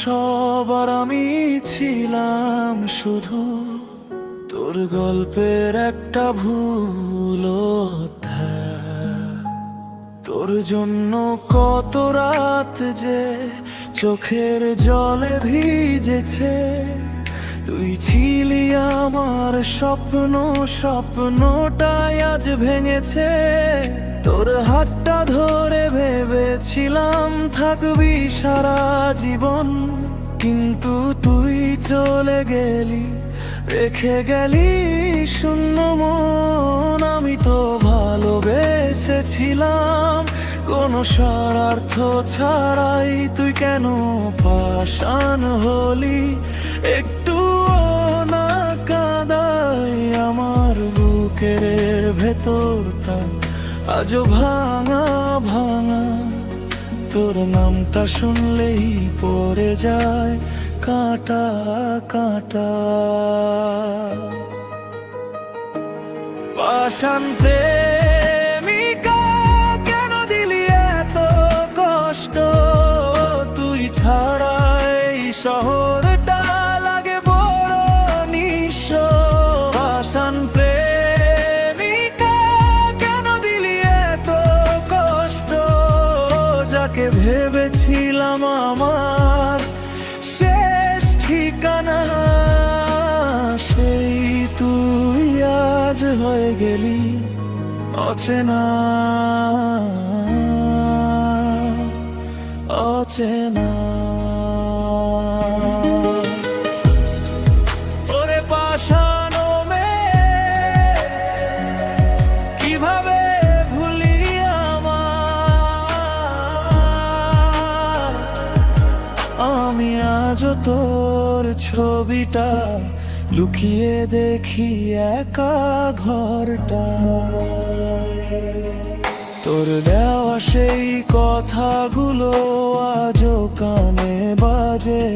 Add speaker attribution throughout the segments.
Speaker 1: সবার আমি ছিলাম শুধু তোর গল্পের একটা ভুল অধ্যায়। তোর জন্য কত রাত যে চোখের জলে ভিজেছে। তুই ছিলি আমার স্বপ্ন, স্বপ্নটাই আজ ভেঙেছে। তোর হাতটা ধরে ভেবেছিলাম থাকবি সারা জীবন, কিন্তু তুই চলে গেলি, রেখে গেলি শূন্য মন। আমি তো ভালোবেসেছিলাম কোনো স্বার্থ ছাড়াই, তুই কেন পাষাণ হলি? একটু না কাঁদাই আমার বুকের ভেতরটা আজও ভাঙা ভাঙা। তোর নামটা শুনলেই পড়ে যায় কাঁটা কাঁটা। পাষাণ প্রেমিকা কেন দিলি এত কষ্ট? তুই ছাড়া এই শহরটা লাগে বড় নিঃস্ব। পাষাণ প্রেমিকা কেন দিলি এত কষ্ট? যাকে ভেবেছিলাম আমার শেষ ঠিকানা, সেই তুই আজ হয়ে গেলি অচেনা অচেনা। ওরে পাষাণ মেয়ে, কিভাবে ভুলি আমার? আমি আজও তোর ছবিটা লুকিয়ে দেখি একা ঘরটা। তোর দেওয়া সেই কথাগুলো আজও কানে বাজে।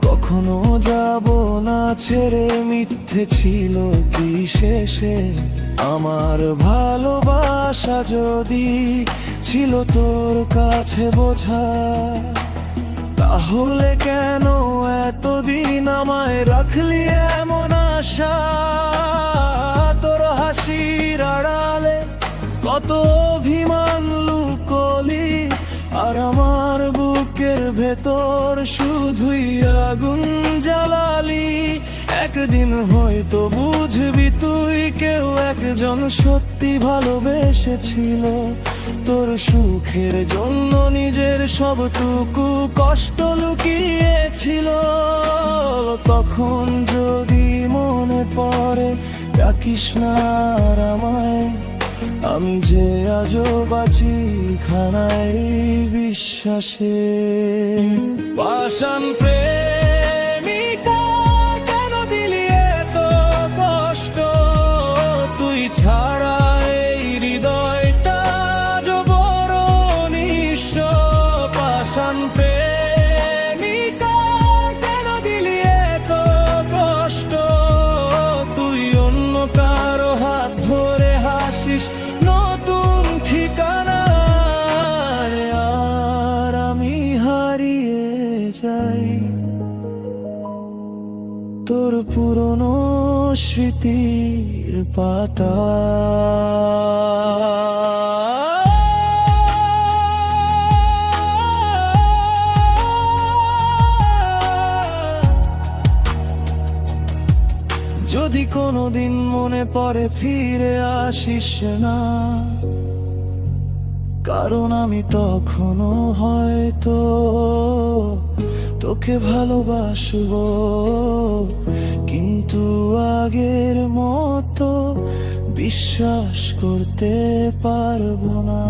Speaker 1: কখনো যাব না ছেড়ে, মিথ্যে ছিল কি শেষে? আমার ভালোবাসা যদি ছিল তোর কাছে বোঝা, তাহলে কেন এতদিন আমায় রাখলি এমন আশা? তোর হাসির আড়ালে কত অভিমান লুকোলি, আর আমার বুকের ভেতর শুধুই আগুন জ্বালালি। একদিন হয়তো বুঝবি তুই, কেউ একজন সত্যি ভালোবেসেছিল তোর সুখের জন্য, নিজের সবটুকু কষ্ট লুকিয়েছিল। তখন যদি মনে পড়ে ডাকিস না আর আমায়, আমি যে আজও বাঁচি খানায় বিশ্বাসে। পাষাণ প্রেমিকা কেন দিলি এত কষ্ট? তুই ছাড়া এই হৃদয়টা আজও বড় নিঃস্ব। পাষাণ প্রেমিকা কেন দিলি এত কষ্ট? তুই অন্য কারো হাত ধরে হাসিস নতুন ঠিকানায়, আর আমি হারিয়ে যাই তোর পুরনো স্মৃতির পাতা। যদি কোনোদিন মনে পড়ে ফিরে আসিস না, কারণ আমি তখনও হয়তো তোকে ভালোবাসবো, কিন্তু আগের মতো বিশ্বাস করতে পারবো না।